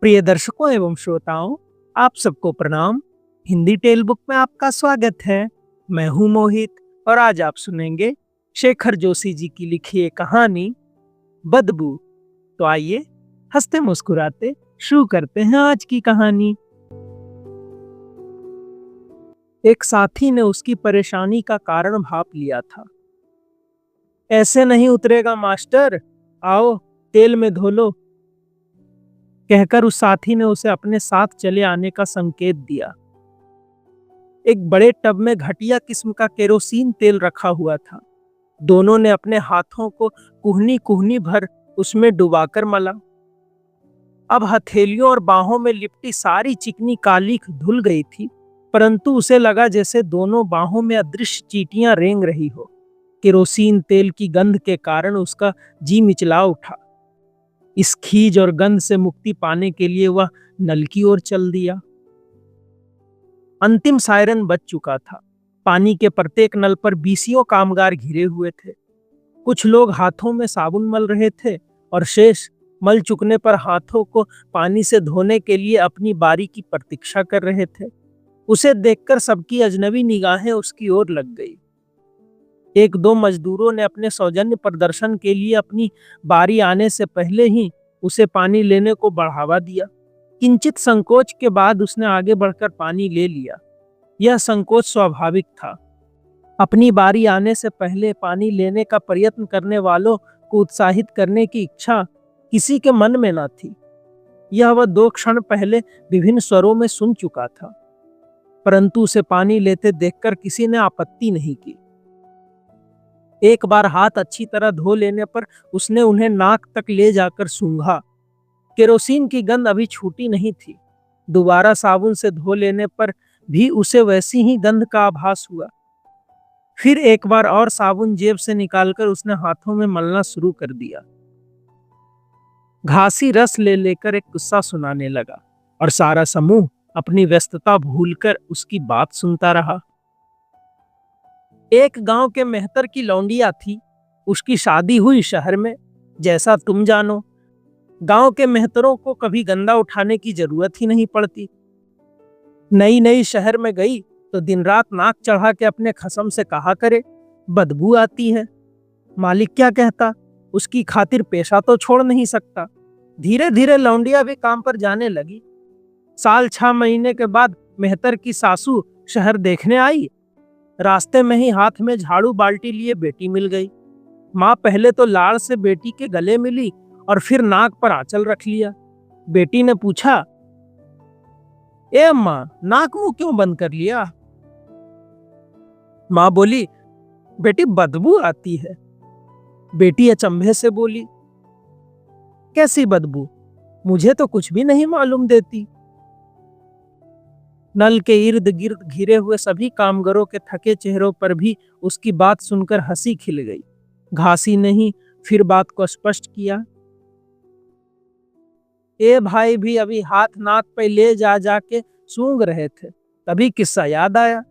प्रिय दर्शकों एवं श्रोताओं, आप सबको प्रणाम। हिंदी टेल बुक में आपका स्वागत है। मैं हूं मोहित और आज आप सुनेंगे शेखर जोशी जी की लिखी एक कहानी बदबू। तो आइए हंसते मुस्कुराते शुरू करते हैं आज की कहानी। एक साथी ने उसकी परेशानी का कारण भांप लिया था। ऐसे नहीं उतरेगा मास्टर, आओ तेल में धो लो, कहकर उस साथी ने उसे अपने साथ चले आने का संकेत दिया। एक बड़े टब में घटिया किस्म का केरोसिन तेल रखा हुआ था। दोनों ने अपने हाथों को कुहनी कुहनी भर उसमें डुबाकर मला। अब हथेलियों और बाहों में लिपटी सारी चिकनी कालीख धुल गई थी, परंतु उसे लगा जैसे दोनों बाहों में अदृश्य चींटियां रेंग रही हो। केरोसिन तेल की गंध के कारण उसका जी मिचला उठा। इस खीज और गंध से मुक्ति पाने के लिए वह नल की ओर चल दिया। अंतिम सायरन बज चुका था। पानी के प्रत्येक नल पर 20 कामगार घिरे हुए थे। कुछ लोग हाथों में साबुन मल रहे थे और शेष मल चुकने पर हाथों को पानी से धोने के लिए अपनी बारी की प्रतीक्षा कर रहे थे। उसे देखकर सबकी अजनबी निगाहें उसकी ओर लग गई। एक दो मजदूरों ने अपने सौजन्य प्रदर्शन के लिए अपनी बारी आने से पहले ही उसे पानी लेने को बढ़ावा दिया। किंचित संकोच के बाद उसने आगे बढ़कर पानी ले लिया। यह संकोच स्वाभाविक था। अपनी बारी आने से पहले पानी लेने का प्रयत्न करने वालों को उत्साहित करने की इच्छा किसी के मन में न थी। यह वह 2 क्षण पहले विभिन्न स्वरों में सुन चुका था, परंतु उसे पानी लेते देखकर किसी ने आपत्ति नहीं की। एक बार हाथ अच्छी तरह धो लेने पर उसने उन्हें नाक तक ले जाकर सूंघा। केरोसिन की गंध अभी छूटी नहीं थी। दोबारा साबुन से धो लेने पर भी उसे वैसी ही गंध का आभास हुआ। फिर एक बार और साबुन जेब से निकालकर उसने हाथों में मलना शुरू कर दिया। घासी रस ले लेकर एक किस्सा सुनाने लगा और सारा समूह अपनी व्यस्तता भूलकर उसकी बात सुनता रहा। एक गांव के मेहतर की लौंडिया थी। उसकी शादी हुई शहर में। जैसा तुम जानो, गांव के मेहतरों को कभी गंदा उठाने की जरूरत ही नहीं पड़ती। नई नई शहर में गई तो दिन रात नाक चढ़ा के अपने खसम से कहा करे, बदबू आती है। मालिक क्या कहता, उसकी खातिर पेशा तो छोड़ नहीं सकता। धीरे धीरे लौंडिया भी काम पर जाने लगी। साल 6 महीने के बाद मेहतर की सासू शहर देखने आई। रास्ते में ही हाथ में झाड़ू बाल्टी लिए बेटी मिल गई। माँ पहले तो लाड़ से बेटी के गले मिली और फिर नाक पर आंचल रख लिया। बेटी ने पूछा, ए माँ, नाक मुंह क्यों बंद कर लिया? माँ बोली, बेटी बदबू आती है। बेटी अचंभे से बोली, कैसी बदबू? मुझे तो कुछ भी नहीं मालूम देती। नल के इर्द गिर्द घिरे हुए सभी कामगारों के थके चेहरों पर भी उसकी बात सुनकर हंसी खिल गई। घासी ने ही फिर बात को स्पष्ट किया, ए भाई भी अभी हाथ नाक पे ले जा जाके सूंघ रहे थे, तभी किस्सा याद आया।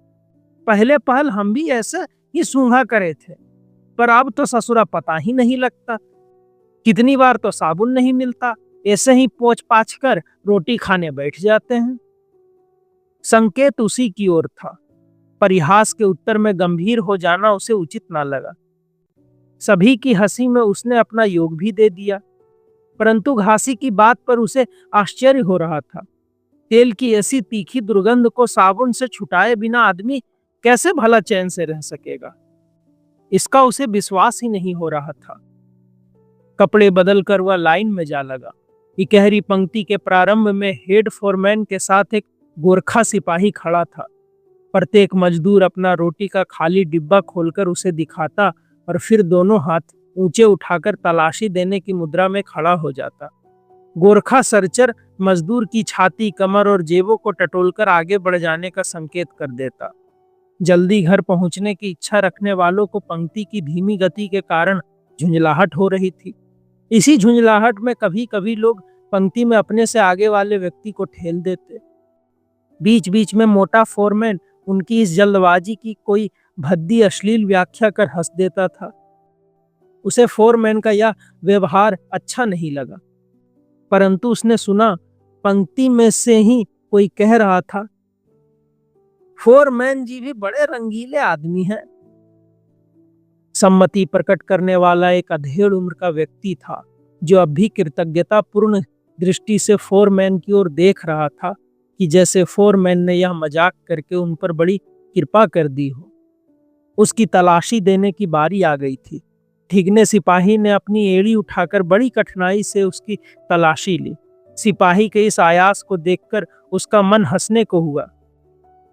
पहले पहल हम भी ऐसे ही सूंघा करे थे, पर अब तो ससुरा पता ही नहीं लगता। कितनी बार तो साबुन नहीं मिलता, ऐसे ही पोंछ पाछ कर रोटी खाने बैठ जाते हैं। संकेत उसी की ओर था। परिहास के उत्तर में गंभीर हो जाना उसे उचित ना लगा। सभी की हंसी में उसने अपना योग भी दे दिया, परंतु घासी की बात पर उसे आश्चर्य हो रहा था। तेल की ऐसी तीखी दुर्गंध को साबुन से छुटाए बिना आदमी कैसे भला चैन से रह सकेगा, इसका उसे विश्वास ही नहीं हो रहा था। कपड़े बदलकर वह लाइन में जा लगा। इकहरी पंक्ति के प्रारंभ में हेड फोरमैन के साथ एक गोरखा सिपाही खड़ा था। प्रत्येक मजदूर अपना रोटी का खाली डिब्बा खोलकर उसे दिखाता और फिर दोनों हाथ ऊंचे उठाकर तलाशी देने की मुद्रा में खड़ा हो जाता। गोरखा सरचर मजदूर की छाती, कमर और जेबों को टटोलकर आगे बढ़ जाने का संकेत कर देता। जल्दी घर पहुंचने की इच्छा रखने वालों को पंक्ति की धीमी गति के कारण झुंझलाहट हो रही थी। इसी झुंझलाहट में कभी कभी लोग पंक्ति में अपने से आगे वाले व्यक्ति को ठेल देते। बीच बीच में मोटा फोरमैन उनकी इस जल्दबाजी की कोई भद्दी अश्लील व्याख्या कर हंस देता था। उसे फोरमैन का यह व्यवहार अच्छा नहीं लगा, परंतु उसने सुना पंक्ति में से ही कोई कह रहा था, फोरमैन जी भी बड़े रंगीले आदमी हैं। सम्मति प्रकट करने वाला एक अधेड़ उम्र का व्यक्ति था, जो अब भी कृतज्ञता पूर्ण दृष्टि से फोरमैन की ओर देख रहा था कि जैसे फोरमैन ने यह मजाक करके उन पर बड़ी कृपा कर दी हो। उसकी तलाशी देने की बारी आ गई थी। ठिगने सिपाही ने अपनी एड़ी उठाकर बड़ी कठिनाई से उसकी तलाशी ली। सिपाही के इस आयास को देखकर उसका मन हंसने को हुआ,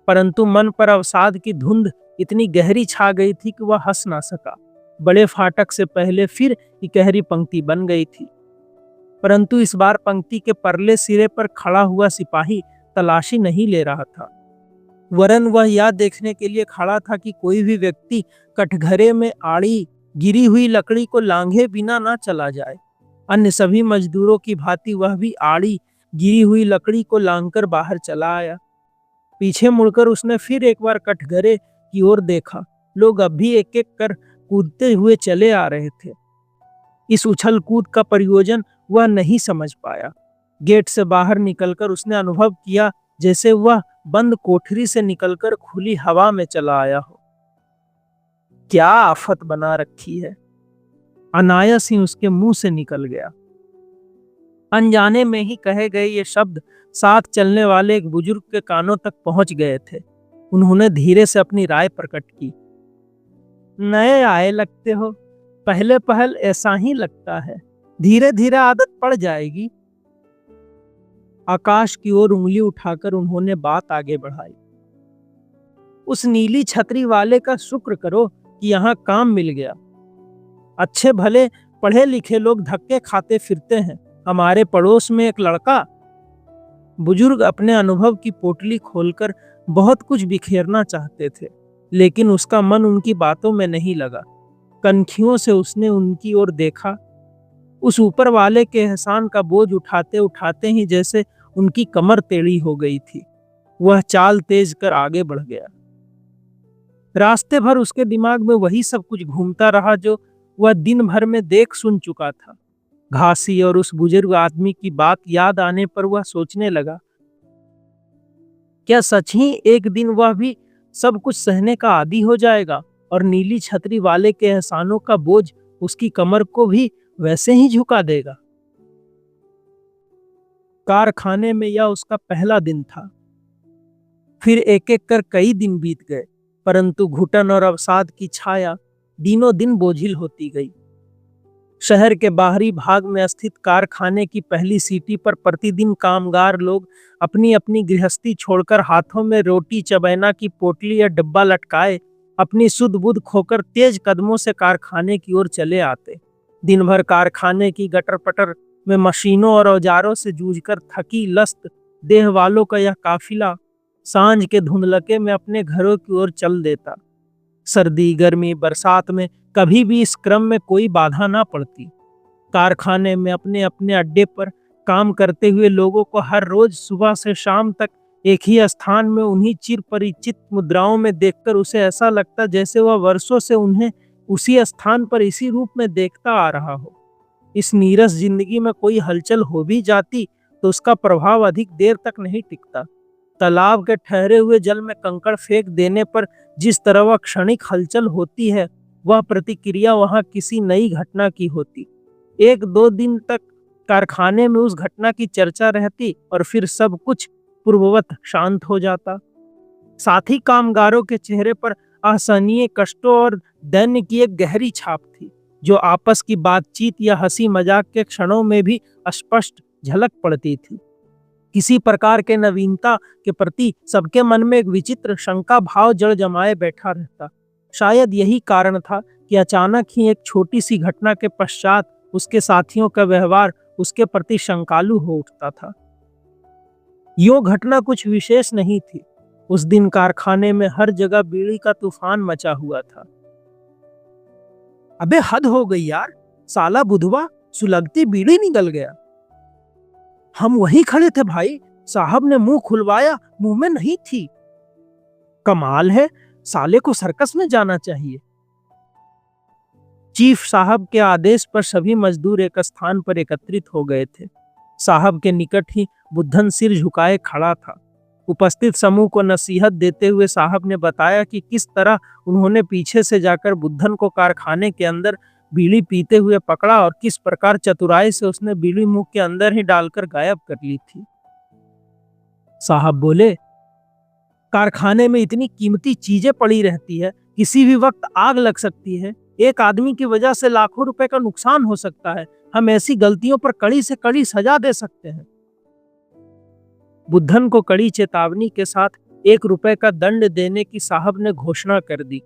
परंतु मन पर अवसाद की धुंध इतनी गहरी छा गई थी कि वह हंस ना सका। बड़े फाटक से पहले फिर इकहरी पंक्ति बन गई थी, परंतु इस बार पंक्ति के परले सिरे पर खड़ा हुआ सिपाही तलाशी नहीं ले रहा था, वरन वह यह देखने के लिए खड़ा था कि कोई भी व्यक्ति कटघरे में आड़ी गिरी हुई लकड़ी को लांघे बिना ना चला जाए। अन्य सभी मजदूरों की भांति वह भी आड़ी गिरी हुई लकड़ी को लांघकर बाहर चला आया। पीछे मुड़कर उसने फिर एक बार कटघरे की ओर देखा। लोग अब भी एक एक कर कूदते हुए चले आ रहे थे। इस उछल कूद का प्रयोजन वह नहीं समझ पाया। गेट से बाहर निकलकर उसने अनुभव किया जैसे वह बंद कोठरी से निकलकर खुली हवा में चला आया हो। क्या आफत बना रखी है, अनायास ही उसके मुंह से निकल गया। अनजाने में ही कहे गए ये शब्द साथ चलने वाले एक बुजुर्ग के कानों तक पहुंच गए थे। उन्होंने धीरे से अपनी राय प्रकट की। नए आए लगते हो, पहले पहल ऐसा ही लगता है, धीरे धीरे आदत पड़ जाएगी। आकाश की ओर उंगली उठाकर उन्होंने बात आगे बढ़ाई। उस नीली छतरी वाले का शुक्र करो कि यहाँ काम मिल गया। अच्छे भले पढ़े लिखे लोग धक्के खाते फिरते हैं। हमारे पड़ोस में एक लड़का। बुजुर्ग अपने अनुभव की पोटली खोलकर बहुत कुछ बिखेरना चाहते थे, लेकिन उसका मन उनकी बातों में नहीं लगा। कनखियों से उसने उनकी ओर देखा। उस ऊपर वाले के एहसान का बोझ उठाते उठाते ही जैसे उनकी कमर टेढ़ी हो गई थी। वह चाल तेज कर आगे बढ़ गया। रास्ते भर उसके दिमाग में वही सब कुछ घूमता रहा जो वह दिन भर में देख सुन चुका था। घासी और उस बुजुर्ग आदमी की बात याद आने पर वह सोचने लगा, क्या सच ही एक दिन वह भी सब कुछ सहने का आदी हो जाएगा और नीली छतरी वाले के एहसानों का बोझ उसकी कमर को भी वैसे ही झुका देगा। कारखाने में यह उसका पहला दिन था। फिर एक एक कर कई दिन बीत गए, परंतु घुटन और अवसाद की छाया दिनों दिन बोझिल होती गई। शहर के बाहरी भाग में स्थित कारखाने की पहली सीटी पर प्रतिदिन कामगार लोग अपनी अपनी गृहस्थी छोड़कर हाथों में रोटी चबैना की पोटली या डब्बा लटकाए अपनी सुध बुध खोकर तेज कदमों से कारखाने की ओर चले आते। दिन भर कारखाने की गटर पटर में मशीनों और औजारों से जूझकर थकी लस्त देह वालों का यह काफिला सांझ के धुंधलके में अपने घरों की ओर चल देता। सर्दी गर्मी बरसात में कभी भी इस क्रम में कोई बाधा ना पड़ती। कारखाने में अपने अपने अड्डे पर काम करते हुए लोगों को हर रोज सुबह से शाम तक एक ही स्थान में उन्हीं चिर परिचित मुद्राओं में देखकर उसे ऐसा लगता जैसे वह वर्षों से उन्हें उसी स्थान पर इसी रूप में देखता आ रहा हो। इस नीरस जिंदगी में कोई हलचल हो भी जाती तो उसका प्रभाव अधिक देर तक नहीं टिकता। तालाब के ठहरे हुए जल में कंकड़ फेंक देने पर जिस तरह वह क्षणिक हलचल होती है, वह प्रतिक्रिया वहां किसी नई घटना की होती। एक दो दिन तक कारखाने में उस घटना की चर्चा रहती और फिर सब कुछ पूर्ववत शांत हो जाता। साथ ही कामगारों के चेहरे पर असहनीय कष्टों और दैन्य की एक गहरी छाप थी, जो आपस की बातचीत या हंसी मजाक के क्षणों में भी स्पष्ट झलक पड़ती थी। किसी प्रकार के नवीनता के प्रति सबके मन में एक विचित्र शंका भाव जड़ जमाए बैठा रहता। शायद यही कारण था कि अचानक ही एक छोटी सी घटना के पश्चात उसके साथियों का व्यवहार उसके प्रति शंकालु हो उठता था। यो घटना कुछ विशेष नहीं थी। उस दिन कारखाने में हर जगह बीड़ी का तूफान मचा हुआ था। अबे हद हो गई यार, साला बुधवा सुलगती बीड़ी निकल गया। हम वहीं खड़े थे भाई, साहब ने मुंह खुलवाया, मुंह में नहीं थी। कमाल है, साले को सर्कस में जाना चाहिए। चीफ साहब के आदेश पर सभी मजदूर एक स्थान पर एकत्रित हो गए थे। साहब के निकट ही बुद्धन सिर झुकाए खड़ा था। उपस्थित समूह को नसीहत देते हुए साहब ने बताया कि किस तरह उन्होंने पीछे से जाकर बुद्धन को कारखाने के अंदर बीड़ी पीते हुए पकड़ा और किस प्रकार चतुराई से उसने बीड़ी मुंह के अंदर ही डालकर गायब कर ली थी। साहब बोले, कारखाने में इतनी कीमती चीजें पड़ी रहती है, किसी भी वक्त आग लग सकती है, एक आदमी की वजह से लाखों रुपए का नुकसान हो सकता है। हम ऐसी गलतियों पर कड़ी से कड़ी सजा दे सकते हैं। बुद्धन को कड़ी चेतावनी के साथ 1 रुपए का दंड देने की साहब ने घोषणा कर दी।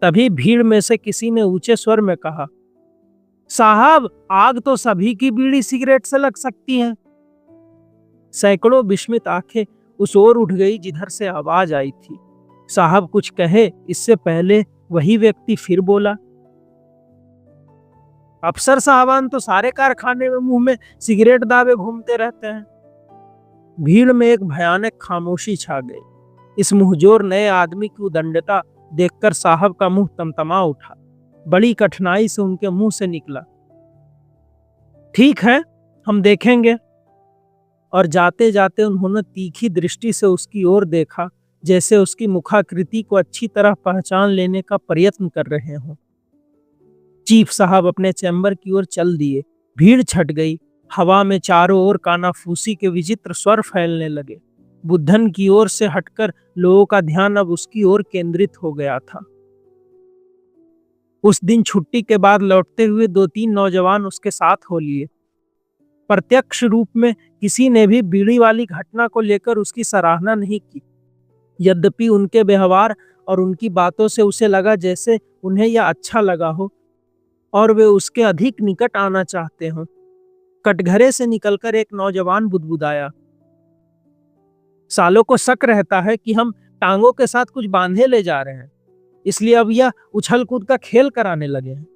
तभी भीड़ में से किसी ने ऊंचे स्वर में कहा, साहब, आग तो सभी की बीड़ी सिगरेट से लग सकती है। सैकड़ों विस्मित आंखें उस ओर उठ गई जिधर से आवाज आई थी। साहब कुछ कहे इससे पहले वही व्यक्ति फिर बोला, अफसर साहबान तो सारे कारखाने में मुंह में सिगरेट दाबे घूमते रहते हैं। भीड़ में एक भयानक खामोशी छा गई। इस मुंहजोर नए आदमी की उदंडता देखकर साहब का मुंह तमतमा उठा। बड़ी कठिनाई से उनके मुंह से निकला, ठीक है, हम देखेंगे। और जाते जाते उन्होंने तीखी दृष्टि से उसकी ओर देखा, जैसे उसकी मुखाकृति को अच्छी तरह पहचान लेने का प्रयत्न कर रहे हों। चीफ साहब अपने चैम्बर की ओर चल दिए। भीड़ छट गई। हवा में चारों ओर कानाफूसी के विचित्र स्वर फैलने लगे। बुद्धन की ओर से हटकर लोगों का ध्यान अब उसकी ओर केंद्रित हो गया था। उस दिन छुट्टी के बाद लौटते हुए 2-3 नौजवान उसके साथ हो लिए। प्रत्यक्ष रूप में किसी ने भी बीड़ी वाली घटना को लेकर उसकी सराहना नहीं की। यद्यपि उनके व्यवहार और उनकी बातों से उसे लगा जैसे उन्हें यह अच्छा लगा हो और वे उसके अधिक निकट आना चाहते हों। कटघरे से निकलकर एक नौजवान बुदबुदाया, सालों को शक रहता है कि हम टांगों के साथ कुछ बांधे ले जा रहे हैं, इसलिए अब यह उछल कूद का खेल कराने लगे हैं।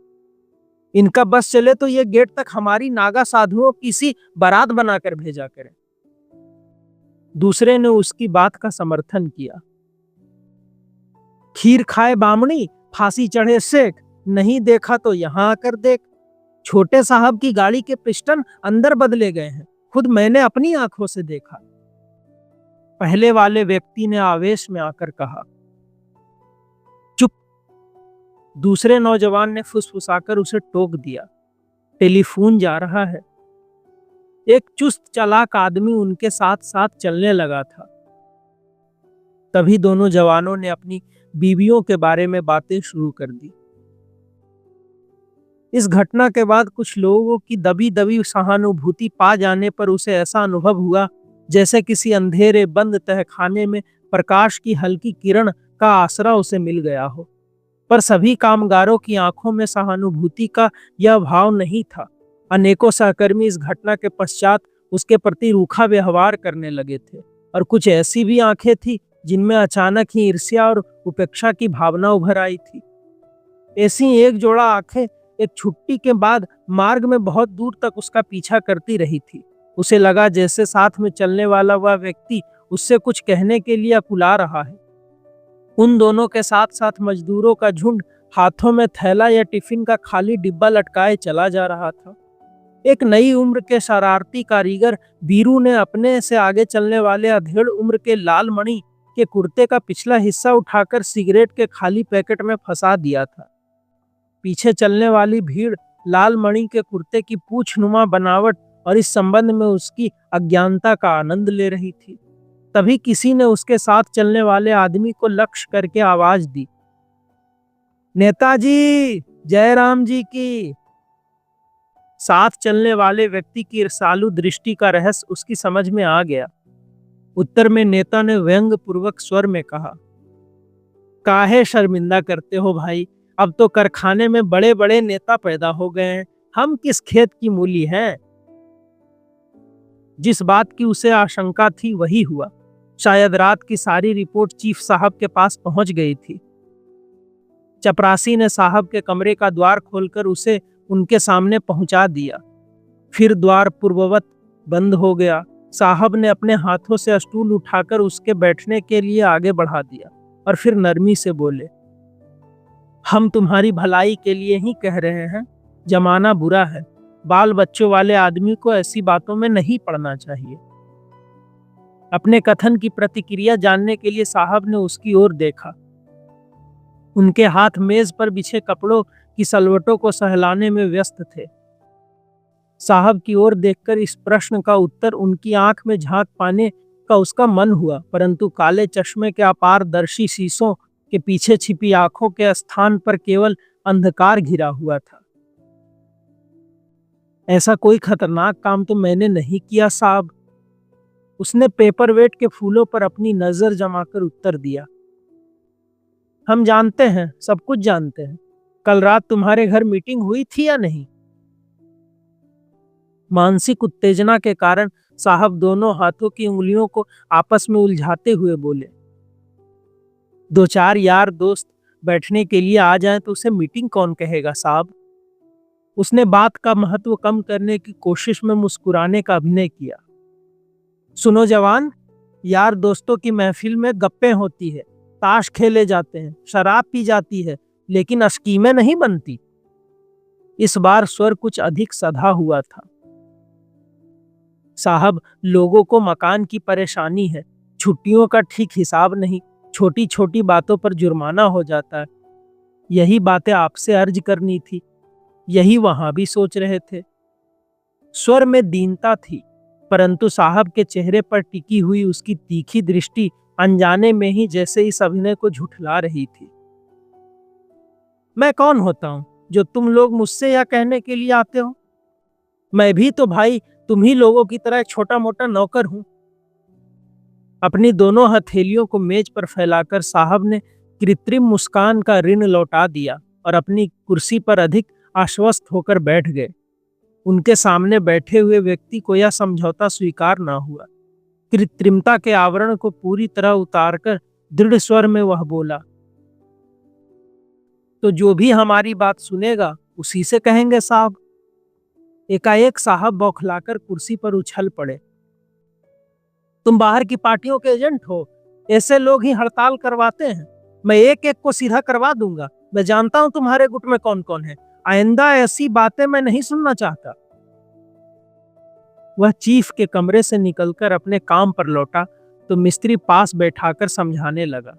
इनका बस चले तो ये गेट तक हमारी नागा साधुओं की सी बारात बनाकर भेजा करें। दूसरे ने उसकी बात का समर्थन किया, खीर खाए बामणी, फांसी चढ़े शेख, नहीं देखा तो यहां आकर देख। छोटे साहब की गाड़ी के पिस्टन अंदर बदले गए हैं, खुद मैंने अपनी आंखों से देखा। पहले वाले व्यक्ति ने आवेश में आकर कहा, चुप। दूसरे नौजवान ने फुसफुसाकर उसे टोक दिया, टेलीफोन जा रहा है। एक चुस्त चालाक आदमी उनके साथ साथ चलने लगा था। तभी दोनों जवानों ने अपनी बीवियों के बारे में बातें शुरू कर दी। इस घटना के बाद कुछ लोगों की दबी दबी सहानुभूति पा जाने पर उसे ऐसा अनुभव हुआ जैसे किसी अंधेरे बंद तहखाने में प्रकाश की हल्की किरण का आसरा उसे मिल गया हो। पर सभी कामगारों की आंखों में सहानुभूति का यह भाव नहीं था। अनेकों सहकर्मी इस घटना के पश्चात उसके प्रति रूखा व्यवहार करने लगे थे और कुछ ऐसी भी आंखें थी जिनमें अचानक ही ईर्ष्या और उपेक्षा की भावना उभर आई थी। ऐसी एक जोड़ा आंखें एक छुट्टी के बाद मार्ग में बहुत दूर तक उसका पीछा करती रही थी। उसे लगा जैसे साथ में चलने वाला वह व्यक्ति उससे कुछ कहने के लिए अकुला रहा है। उन दोनों के साथ साथ मजदूरों का झुंड हाथों में थैला या टिफिन का खाली डिब्बा लटकाए चला जा रहा था। एक नई उम्र के शरारती कारीगर बीरू ने अपने से आगे चलने वाले अधेड़ उम्र के लाल मणि के कुर्ते का पिछला हिस्सा उठाकर सिगरेट के खाली पैकेट में फंसा दिया था। पीछे चलने वाली भीड़ लाल मणि के कुर्ते की पूछनुमा बनावट और इस संबंध में उसकी अज्ञानता का आनंद ले रही थी। तभी किसी ने उसके साथ चलने वाले आदमी को लक्ष्य करके आवाज दी, नेताजी, जयराम जी की। साथ चलने वाले व्यक्ति की ईर्ष्यालु दृष्टि का रहस्य उसकी समझ में आ गया। उत्तर में नेता ने व्यंग पूर्वक स्वर में कहा, काहे शर्मिंदा करते हो भाई, अब तो कारखाने में बड़े बड़े नेता पैदा हो गए हैं, हम किस खेत की मूली हैं। जिस बात की उसे आशंका थी वही हुआ। शायद रात की सारी रिपोर्ट चीफ साहब के पास पहुंच गई थी। चपरासी ने साहब के कमरे का द्वार खोलकर उसे उनके सामने पहुंचा दिया। फिर द्वार पूर्ववत बंद हो गया। साहब ने अपने हाथों से स्टूल उठाकर उसके बैठने के लिए आगे बढ़ा दिया और फिर नरमी से बोले, हम तुम्हारी भलाई के लिए ही कह रहे हैं, जमाना बुरा है, बाल बच्चों वाले आदमी को ऐसी बातों में नहीं पड़ना चाहिए। अपने कथन की प्रतिक्रिया जानने के लिए साहब ने उसकी ओर देखा। उनके हाथ मेज पर बिछे कपड़ों की सलवटों को सहलाने में व्यस्त थे। साहब की ओर देखकर इस प्रश्न का उत्तर उनकी आंख में झांक पाने का उसका मन हुआ, परंतु काले चश्मे के अपारदर्शी शीशों के पीछे छिपी आंखों के स्थान पर केवल अंधकार घिरा हुआ था। ऐसा कोई खतरनाक काम तो मैंने नहीं किया साहब, उसने पेपरवेट के फूलों पर अपनी नजर जमाकर उत्तर दिया। हम जानते हैं, सब कुछ जानते हैं। कल रात तुम्हारे घर मीटिंग हुई थी या नहीं? मानसिक उत्तेजना के कारण साहब दोनों हाथों की उंगलियों को आपस में उलझाते हुए बोले, 2-4 यार दोस्त बैठने के लिए आ जाएं तो उसे मीटिंग कौन कहेगा साहब? उसने बात का महत्व कम करने की कोशिश में मुस्कुराने का अभिनय किया। सुनो जवान, यार दोस्तों की महफिल में गप्पे होती है, ताश खेले जाते हैं, शराब पी जाती है, लेकिन स्कीमें नहीं बनती। इस बार स्वर कुछ अधिक सधा हुआ था। साहब, लोगों को मकान की परेशानी है, छुट्टियों का ठीक हिसाब नहीं, छोटी छोटी बातों पर जुर्माना हो जाता है। यही बातें आपसे अर्ज करनी थी, यही वहां भी सोच रहे थे। स्वर में दीनता थी, परंतु साहब के चेहरे पर टिकी हुई उसकी तीखी दृष्टि अनजाने में ही जैसे इस अभिनय को झुठला रही थी। मैं कौन होता हूं जो तुम लोग मुझसे यह कहने के लिए आते हो? मैं भी तो भाई तुम ही लोगों की तरह एक छोटा मोटा नौकर हूं। अपनी दोनों हथेलियों को मेज पर फैलाकर साहब ने कृत्रिम मुस्कान का ऋण लौटा दिया और अपनी कुर्सी पर अधिक आश्वस्त होकर बैठ गए। उनके सामने बैठे हुए व्यक्ति को यह समझौता स्वीकार न हुआ। कृत्रिमता के आवरण को पूरी तरह उतारकर दृढ़ स्वर में वह बोला, तो जो भी हमारी बात सुनेगा उसी से कहेंगे साहब। एकाएक साहब बौखलाकर कुर्सी पर उछल पड़े। तुम बाहर की पार्टियों के एजेंट हो? ऐसे लोग ही हड़ताल करवाते हैं। मैं एक एक को सीधा करवा दूंगा। मैं जानता हूं तुम्हारे गुट में कौन कौन है। आइंदा ऐसी बातें मैं नहीं सुनना चाहता। वह चीफ के कमरे से निकलकर अपने काम पर लौटा तो मिस्त्री पास बैठाकर समझाने लगा,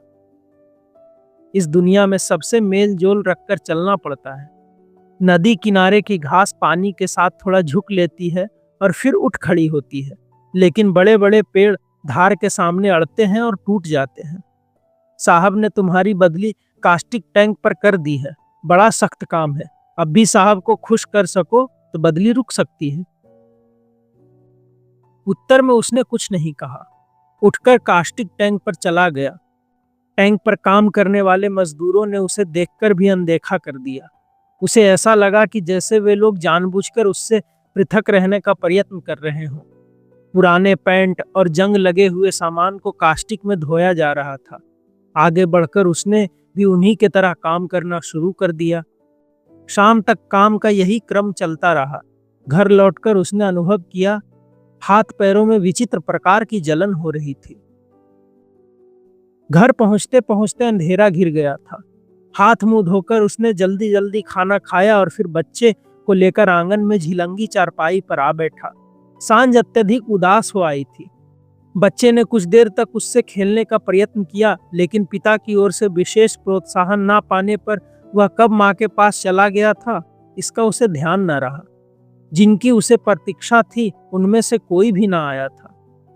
इस दुनिया में सबसे मेल जोल रखकर चलना पड़ता है। नदी किनारे की घास पानी के साथ थोड़ा झुक लेती है और फिर उठ खड़ी होती है, लेकिन बड़े बड़े पेड़ धार के सामने अड़ते हैं और टूट जाते हैं। साहब ने तुम्हारी बदली कास्टिक टैंक पर कर दी है। बड़ा सख्त काम है। अब भी साहब को खुश कर सको तो बदली रुक सकती है। उत्तर में उसने कुछ नहीं कहा, उठकर कास्टिक टैंक पर चला गया। टैंक पर काम करने वाले मजदूरों ने उसे देखकर भी अनदेखा कर दिया। उसे ऐसा लगा कि जैसे वे लोग जानबूझकर उससे पृथक रहने का प्रयत्न कर रहे हों। पुराने पैंट और जंग लगे हुए सामान को कास्टिक में धोया जा रहा था। आगे बढ़कर उसने भी उन्हीं के तरह काम करना शुरू कर दिया। शाम तक काम का यही क्रम चलता रहा। घर लौटकर उसने अनुभव किया, हाथ पैरों में विचित्र प्रकार की जलन हो रही थी। घर पहुंचते पहुंचते अंधेरा घिर गया था। हाथ मुंह धोकर उसने जल्दी जल्दी खाना खाया और फिर बच्चे को लेकर आंगन में झिलंगी चारपाई पर आ बैठा। सांझ अत्यधिक उदास हो आई थी। बच्चे ने कुछ देर तक उससे खेलने का प्रयत्न किया, लेकिन पिता की ओर से विशेष प्रोत्साहन ना पाने पर वह कब माँ के पास चला गया था इसका उसे ध्यान न रहा। जिनकी उसे प्रतीक्षा थी उनमें से कोई भी ना आया था।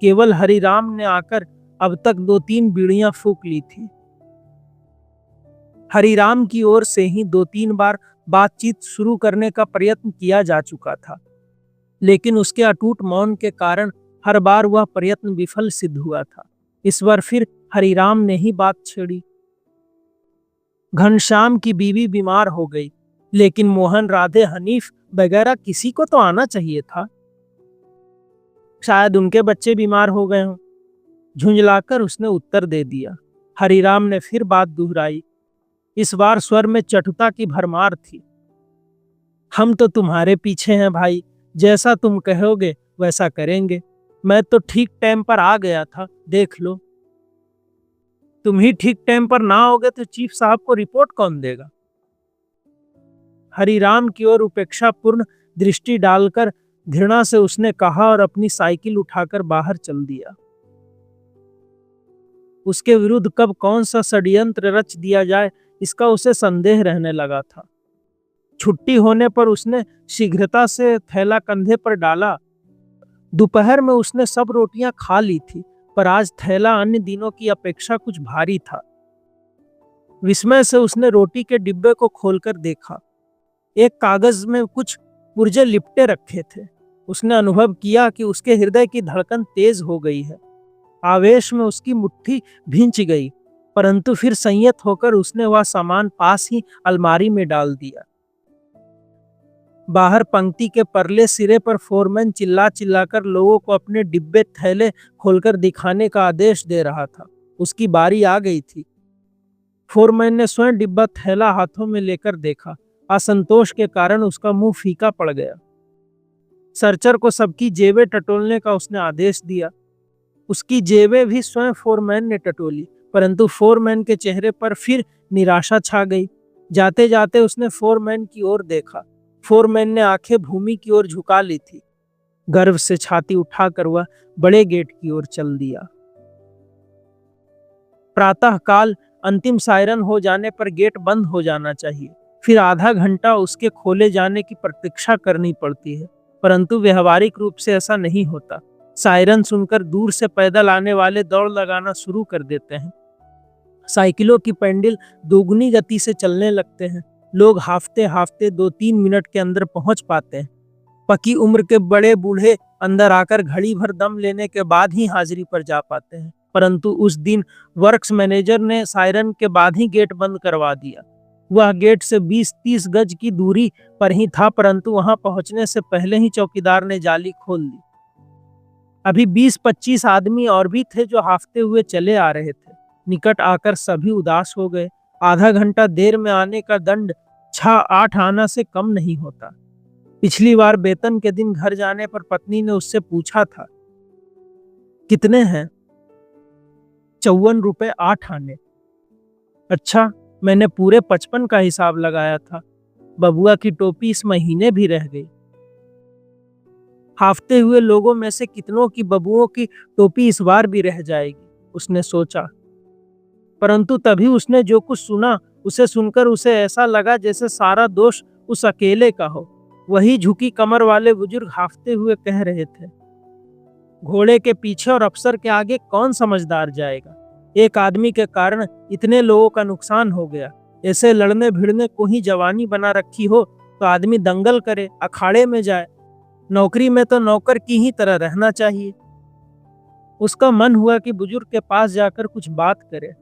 केवल हरिराम ने आकर अब तक 2-3 बीड़ियां फूंक ली थी। हरिराम की ओर से ही 2-3 बार बातचीत शुरू करने का प्रयत्न किया जा चुका था, लेकिन उसके अटूट मौन के कारण हर बार वह प्रयत्न विफल सिद्ध हुआ था। इस बार फिर हरिराम ने ही बात छेड़ी। घनश्याम की बीवी बीमार हो गई, लेकिन मोहन, राधे, हनीफ वगैरह किसी को तो आना चाहिए था। शायद उनके बच्चे बीमार हो गए हों। झुंझलाकर उसने उत्तर दे दिया। हरिराम ने फिर बात दोहराई। इस बार स्वर में चटुता की भरमार थी। हम तो तुम्हारे पीछे हैं भाई, जैसा तुम कहोगे वैसा करेंगे। मैं तो ठीक टाइम पर आ गया था, देख लो। तुम ही ठीक टाइम पर ना होगे तो चीफ साहब को रिपोर्ट कौन देगा? हरिराम की ओर उपेक्षापूर्ण दृष्टि डालकर घृणा से उसने कहा और अपनी साइकिल उठाकर बाहर चल दिया। उसके विरुद्ध कब कौन सा षड्यंत्र रच दिया जाए, इसका उसे संदेह रहने लगा था। छुट्टी होने पर उसने शीघ्रता से थैला कंधे पर डाला। दोपहर में उसने सब रोटियां खा ली थी, पर आज थैला अन्य दिनों की अपेक्षा कुछ भारी था। विस्मय से उसने रोटी के डिब्बे को खोलकर देखा। एक कागज में कुछ पुर्जे लिपटे रखे थे। उसने अनुभव किया कि उसके हृदय की धड़कन तेज हो गई है। आवेश में उसकी मुट्ठी भींच गई, परंतु फिर संयत होकर उसने वह सामान पास ही अलमारी में डाल दिया। बाहर पंक्ति के परले सिरे पर फोरमैन चिल्ला चिल्लाकर लोगों को अपने डिब्बे थैले खोलकर दिखाने का आदेश दे रहा था। उसकी बारी आ गई थी। फोरमैन ने स्वयं डिब्बा थैला हाथों में लेकर देखा। असंतोष के कारण उसका मुंह फीका पड़ गया। सर्चर को सबकी जेबें टटोलने का उसने आदेश दिया। उसकी जेबें भी स्वयं फोरमैन ने टटोली, परंतु फोरमैन के चेहरे पर फिर निराशा छा गई। जाते जाते उसने फोरमैन की ओर देखा। फोरमैन ने आंखें भूमि की ओर झुका ली थी। गर्व से छाती उठाकर वह बड़े गेट की ओर चल दिया। प्रातः काल अंतिम सायरन हो जाने पर गेट बंद हो जाना चाहिए। फिर आधा घंटा उसके खोले जाने की प्रतीक्षा करनी पड़ती है, परंतु व्यवहारिक रूप से ऐसा नहीं होता। सायरन सुनकर दूर से पैदल आने वाले दौड़ लगाना शुरू कर देते हैं। साइकिलों की पेंडल दोगुनी गति से चलने लगते हैं। लोग हाफते हाफते 2-3 मिनट के अंदर पहुंच पाते हैं। पकी उम्र के बड़े बूढ़े अंदर आकर घड़ी भर दम लेने के बाद ही हाजिरी पर जा पाते हैं, परंतु उस दिन वर्क्स मैनेजर ने सायरन के बाद ही गेट बंद करवा दिया। वह गेट से 20-30 गज की दूरी पर ही था, परंतु वहां पहुंचने से पहले ही चौकीदार ने जाली खोल दी। अभी 20-25 आदमी और भी थे जो हाफते हुए चले आ रहे थे। निकट आकर सभी उदास हो गए। आधा घंटा देर में आने का दंड 6-8 आना से कम नहीं होता। पिछली बार वेतन के दिन घर जाने पर पत्नी ने उससे पूछा था, कितने हैं? 54 रुपए 8 आने। अच्छा, मैंने पूरे 55 का हिसाब लगाया था। बबुआ की टोपी इस महीने भी रह गई। हाफते हुए लोगों में से कितनों की बबुओं की टोपी इस बार भी रह जाएगी, उसने सोचा। परंतु तभी उसने जो कुछ सुना, उसे सुनकर उसे ऐसा लगा जैसे सारा दोष उस अकेले का हो। वही झुकी कमर वाले बुजुर्ग हाफते हुए कह रहे थे, घोड़े के पीछे और अफसर के आगे कौन समझदार जाएगा? एक आदमी के कारण इतने लोगों का नुकसान हो गया। ऐसे लड़ने भिड़ने को ही जवानी बना रखी हो तो आदमी दंगल करे, अखाड़े में जाए। नौकरी में तो नौकर की ही तरह रहना चाहिए। उसका मन हुआ कि बुजुर्ग के पास जाकर कुछ बात करे,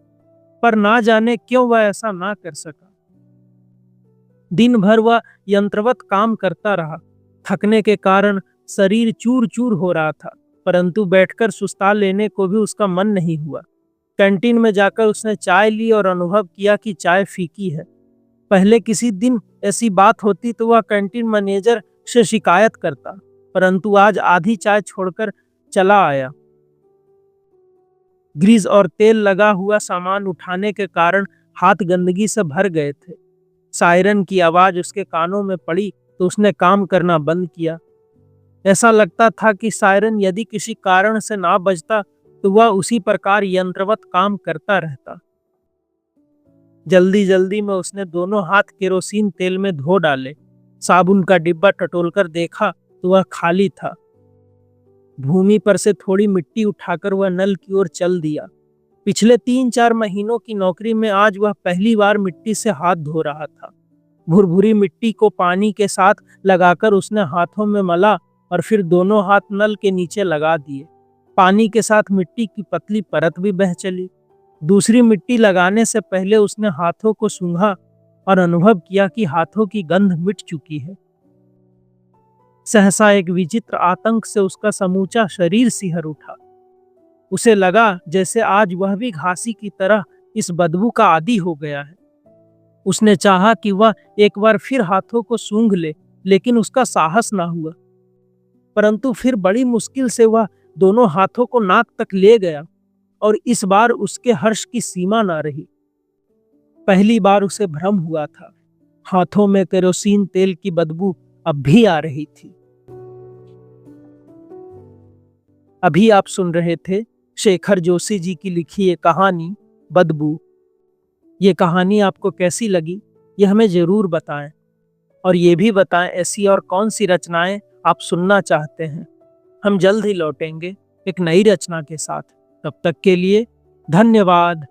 पर ना जाने क्यों वह ऐसा ना कर सका। दिन भर वह यंत्रवत काम करता रहा। थकने के कारण शरीर चूर चूर हो रहा था, परंतु बैठकर सुस्ता लेने को भी उसका मन नहीं हुआ। कैंटीन में जाकर उसने चाय ली और अनुभव किया कि चाय फीकी है। पहले किसी दिन ऐसी बात होती तो वह कैंटीन मैनेजर से शिकायत करता, परंतु आज आधी चाय छोड़कर चला आया। ग्रीस और तेल लगा हुआ सामान उठाने के कारण हाथ गंदगी से भर गए थे। सायरन की आवाज उसके कानों में पड़ी तो उसने काम करना बंद किया। ऐसा लगता था कि सायरन यदि किसी कारण से ना बजता तो वह उसी प्रकार यंत्रवत काम करता रहता। जल्दी जल्दी में उसने दोनों हाथ केरोसिन तेल में धो डाले। साबुन का डिब्बा टटोलकर देखा तो वह खाली था। भूमि पर से थोड़ी मिट्टी उठाकर वह नल की ओर चल दिया। पिछले 3-4 महीनों की नौकरी में आज वह पहली बार मिट्टी से हाथ धो रहा था। भुरभुरी मिट्टी को पानी के साथ लगाकर उसने हाथों में मला और फिर दोनों हाथ नल के नीचे लगा दिए। पानी के साथ मिट्टी की पतली परत भी बह चली। दूसरी मिट्टी लगाने से पहले उसने हाथों को सूंघा और अनुभव किया कि हाथों की गंध मिट चुकी है। सहसा एक विचित्र आतंक से उसका समूचा शरीर सिहर उठा। उसे लगा जैसे आज वह भी घासी की तरह इस बदबू का आदी हो गया है। उसने चाहा कि वह एक बार फिर हाथों को सूंघ ले, लेकिन उसका साहस ना हुआ। परंतु फिर बड़ी मुश्किल से वह दोनों हाथों को नाक तक ले गया और इस बार उसके हर्ष की सीमा ना रही। पहली बार उसे भ्रम हुआ था। हाथों में केरोसिन तेल की बदबू अब भी आ रही थी। अभी आप सुन रहे थे शेखर जोशी जी की लिखी ये कहानी बदबू। ये कहानी आपको कैसी लगी ये हमें जरूर बताएं, और ये भी बताएं ऐसी और कौन सी रचनाएं आप सुनना चाहते हैं। हम जल्द ही लौटेंगे एक नई रचना के साथ। तब तक के लिए धन्यवाद।